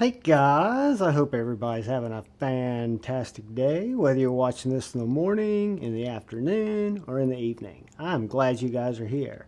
Hey guys, I hope everybody's having a fantastic day, whether you're watching this in the morning, in the afternoon, or in the evening. I'm glad you guys are here.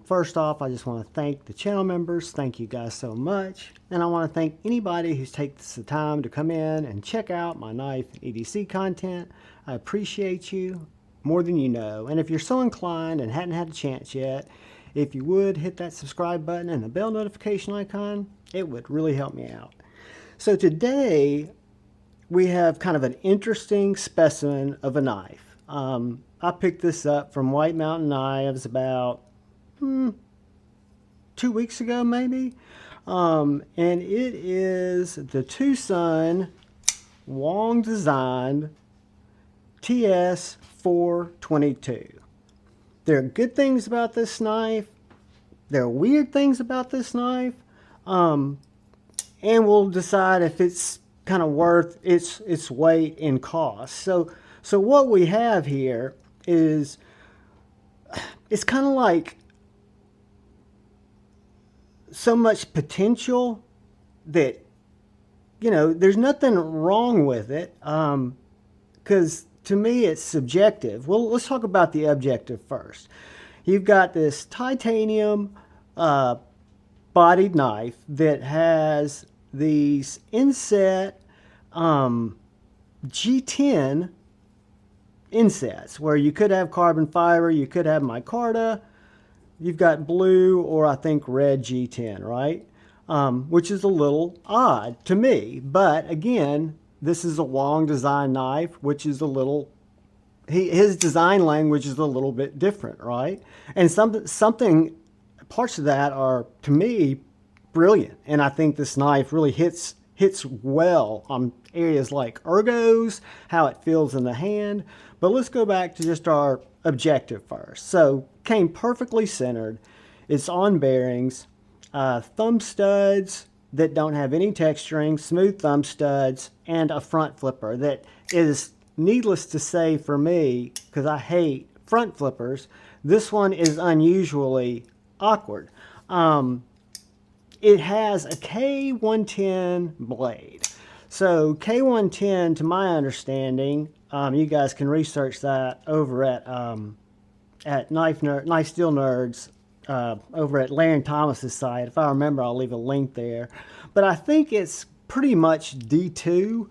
First off, I just want to thank the channel members. Thank you guys so much. And I want to thank anybody who's taken the time to come in and check out my knife EDC content. I appreciate you more than you know. And if you're so inclined and hadn't had a chance yet, if you would hit that subscribe button and the bell notification icon, it would really help me out. So today we have kind of an interesting specimen of a knife. I picked this up from White Mountain Knives about 2 weeks ago maybe. And it is the TwoSun WongDesign TS422. There are good things about this knife. There are weird things about this knife. And we'll decide if it's kind of worth its weight in cost. So what we have here is, it's kind of like so much potential that, you know, there's nothing wrong with it, because to me it's subjective. Well, let's talk about the objective first. You've got this titanium bodied knife that has these inset G10 insets, where you could have carbon fiber, you could have micarta, you've got blue or I think red G10, right? Which is a little odd to me, but again, this is a WongDesign knife, which is a little, his design language is a little bit different, right? And something parts of that are, to me, brilliant. And I think this knife really hits well on areas like ergos, how it feels in the hand. But let's go back to just our objective first. So came perfectly centered. It's on bearings, thumb studs that don't have any texturing, smooth thumb studs, and a front flipper that is, needless to say for me, because I hate front flippers, this one is unusually awkward. It has a K110 blade. So K110, to my understanding, you guys can research that over at Knife Steel Nerds, over at Larry Thomas's site. If I remember, I'll leave a link there. But I think it's pretty much D2.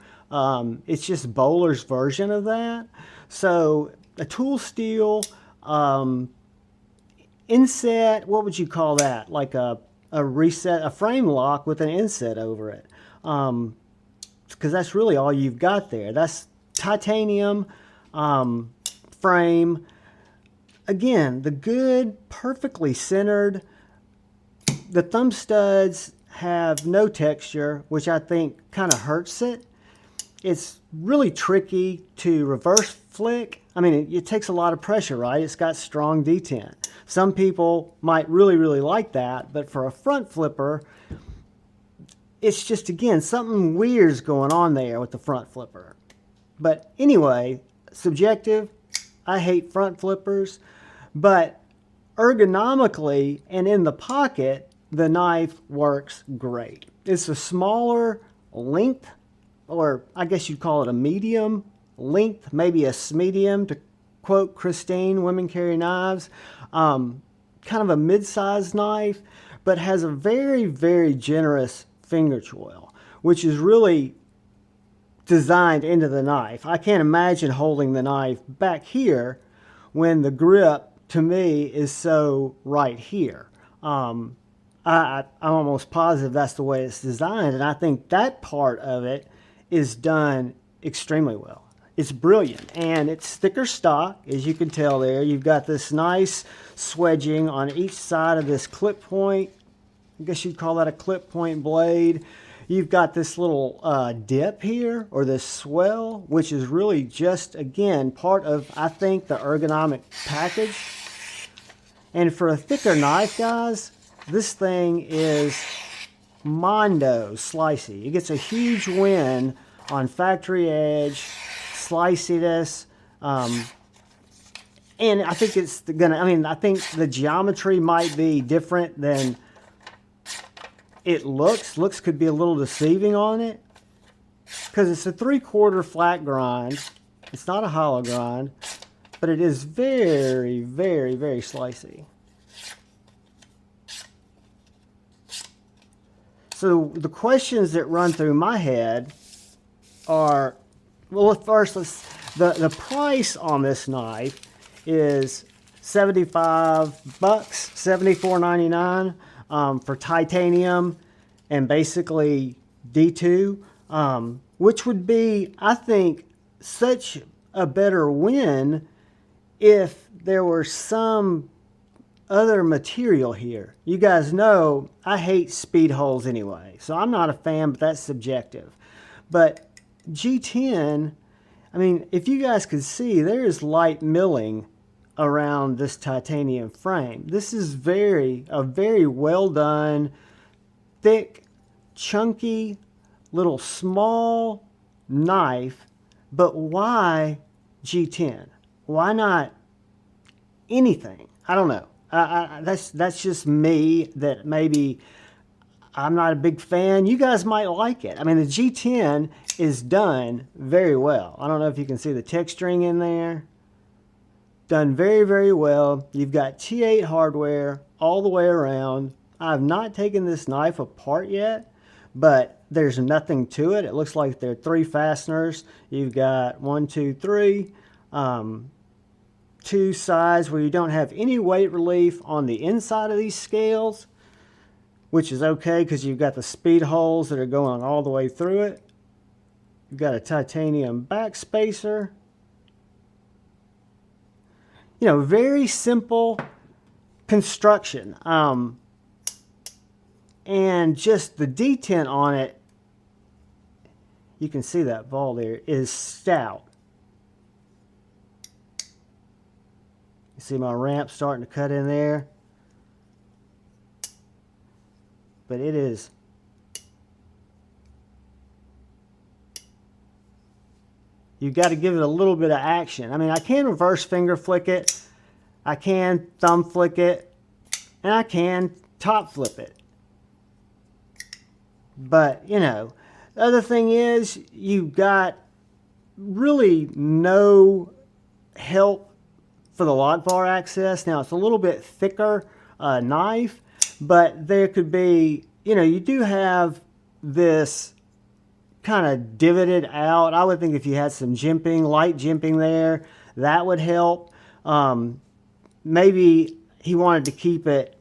It's just Bowler's version of that. So a tool steel inset, what would you call that? Like a reset, a frame lock with an inset over it. Because that's really all you've got there. That's titanium frame. Again, the good, perfectly centered. The thumb studs have no texture, which I think kind of hurts it. It's really tricky to reverse flick. I mean, it takes a lot of pressure, right? It's got strong detent. Some people might really, really like that, but for a front flipper, it's just, again, something weird's going on there with the front flipper. But anyway, subjective, I hate front flippers, but ergonomically and in the pocket, the knife works great. It's a smaller length, or I guess you'd call it a medium length, maybe a medium, to quote Christine, Women Carry Knives. Kind of a mid-sized knife, but has a very, very generous finger choil, which is really designed into the knife. I can't imagine holding the knife back here when the grip, to me, is so right here. I'm almost positive that's the way it's designed, and I think that part of it is done extremely well. It's brilliant, and it's thicker stock, as you can tell there. You've got this nice swedging on each side of this clip point. I guess you'd call that a clip point blade. You've got this little dip here, or this swell, which is really just, again, part of, I think, the ergonomic package. And for a thicker knife, guys, this thing is mondo slicey. It gets a huge win on factory edge, sliciness, and I think it's gonna, I mean, I think the geometry might be different than it looks could be a little deceiving on it, because it's a 3/4 flat grind. It's not a hollow grind, but it is very, very, very slicey. So the questions that run through my head are, well, first, the price on this knife is $75, $74.99 for titanium and basically D2, which would be, I think, such a better win if there were some other material here. You guys know I hate speed holes anyway, so I'm not a fan, but that's subjective. But G10, I mean, if you guys could see, there is light milling around this titanium frame. This is a very well done, thick, chunky, little small knife. But why G10? Why not anything? I don't know. That's just me, that maybe I'm not a big fan. You guys might like it. I mean, the G10 is done very well. I don't know if you can see the texturing in there. Done very, very well. You've got T8 hardware all the way around. I have not taken this knife apart yet, but there's nothing to it. It looks like there are 3 fasteners. You've got 1, 2, 3. 2 sides where you don't have any weight relief on the inside of these scales, which is okay because you've got the speed holes that are going all the way through it. You've got a titanium back spacer. You know, very simple construction. And just the detent on it, you can see that ball there, is stout. You see my ramp starting to cut in there. But it is. You've got to give it a little bit of action. I mean, I can reverse finger flick it. I can thumb flick it. And I can top flip it. But, you know, the other thing is you've got really no help for the lock bar access. Now, it's a little bit thicker knife, but there could be, you know, you do have this kind of divoted out. I would think if you had some jimping, light jimping there, that would help. Maybe he wanted to keep it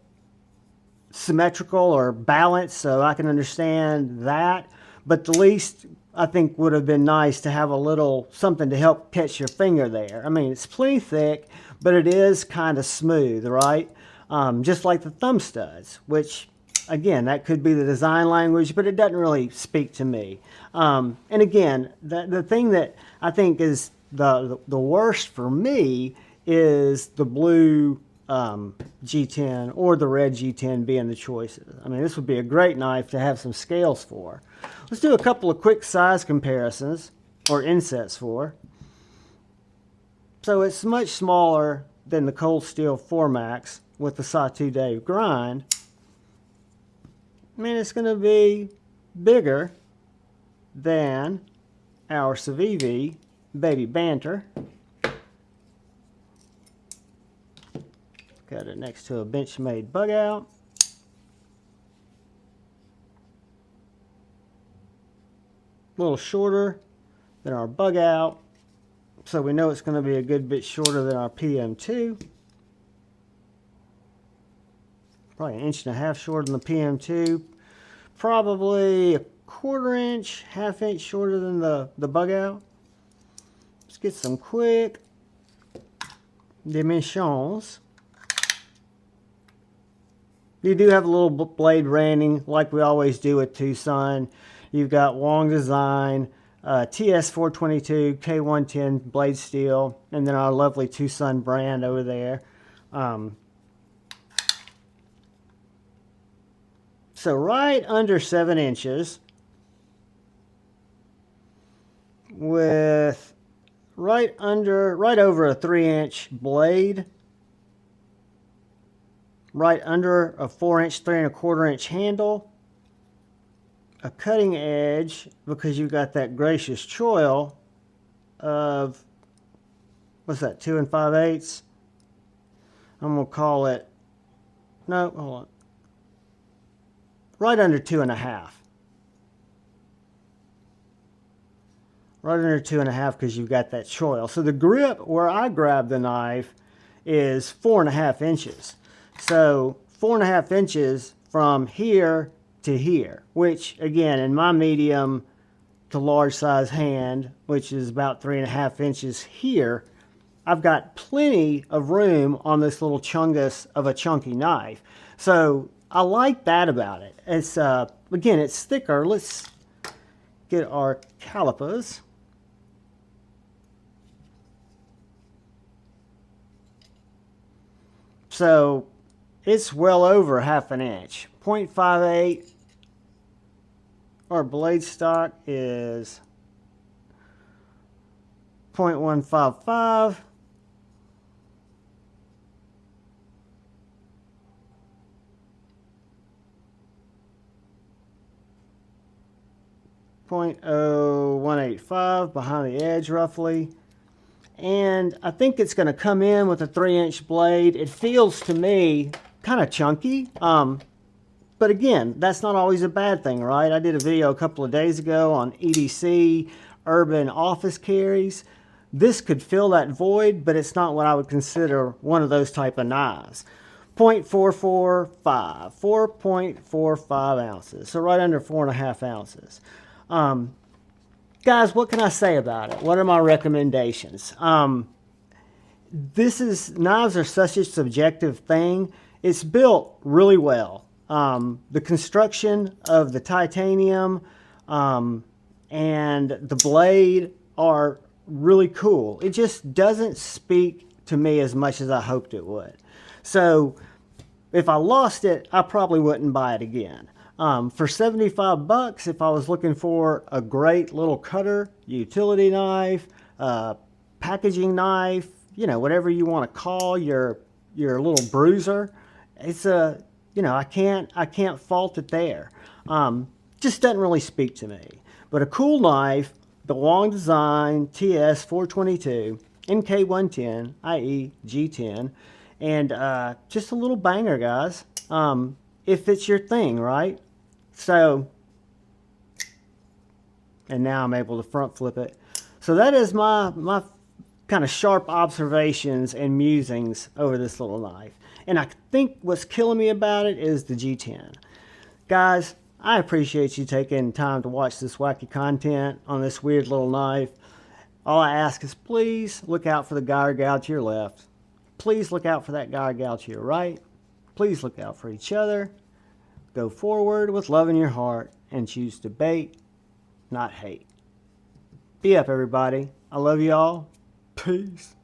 symmetrical or balanced, so I can understand that. But the least, I think, would have been nice to have a little something to help catch your finger there. I mean, it's pretty thick, but it is kind of smooth, right? Just like the thumb studs, which, again, that could be the design language, but it doesn't really speak to me. And again, the thing that I think is the worst for me is the blue G10 or the red G10 being the choices. I mean, this would be a great knife to have some scales for. Let's do a couple of quick size comparisons, or insets for. So it's much smaller than the Cold Steel 4MAX with the Sawtooth Dave grind. I mean, it's going to be bigger than our Civivi Baby Banter. Got it next to a Benchmade bug out. A little shorter than our bug out, so we know it's going to be a good bit shorter than our PM2. Probably 1.5 inches shorter than the PM2. Probably a 1/4 inch, 1/2 inch shorter than the bug out. Let's get some quick dimensions. You do have a little blade branding like we always do with TwoSun. You've got WongDesign, TS422, K110 blade steel, and then our lovely TwoSun brand over there. So right under 7 inches with right over a 3-inch blade, right under a 4-inch, 3 1/4 inch handle, a cutting edge because you've got that gracious choil of, what's that, 2 5/8? I'm going to call it, no, hold on, right under 2.5. Right under 2.5 because you've got that choil. So the grip where I grab the knife is 4.5 inches. So 4.5 inches from here to here, which again in my medium to large size hand, which is about 3.5 inches here, I've got plenty of room on this little chungus of a chunky knife. So I like that about it. It's again, it's thicker. Let's get our calipers. So it's well over 1/2 inch. 0.58. Our blade stock is 0.155. .0185 behind the edge roughly. And I think it's going to come in with a 3-inch blade. It feels to me kind of chunky. But again, that's not always a bad thing, right? I did a video a couple of days ago on EDC, urban office carries. This could fill that void, but it's not what I would consider one of those type of knives. 0.445, 4.45 ounces. So right under 4.5 ounces. Guys, what can I say about it? What are my recommendations? Knives are such a subjective thing. It's built really well. The construction of the titanium and the blade are really cool. It just doesn't speak to me as much as I hoped it would. So if I lost it, I probably wouldn't buy it again. For 75 bucks, if I was looking for a great little cutter, utility knife, packaging knife, you know, whatever you want to call your little bruiser, it's a, you know, I can't fault it there. Just doesn't really speak to me. But a cool knife, the WongDesign TS422 NK110, i.e. G10, and just a little banger, guys. If it's your thing, right? So, and now I'm able to front flip it. So that is my kind of sharp observations and musings over this little knife. And I think what's killing me about it is the G10. Guys, I appreciate you taking time to watch this wacky content on this weird little knife. All I ask is please look out for the guy or gal to your left. Please look out for that guy or gal to your right. Please look out for each other. Go forward with love in your heart and choose debate, not hate. Be up, everybody. I love you all. Peace.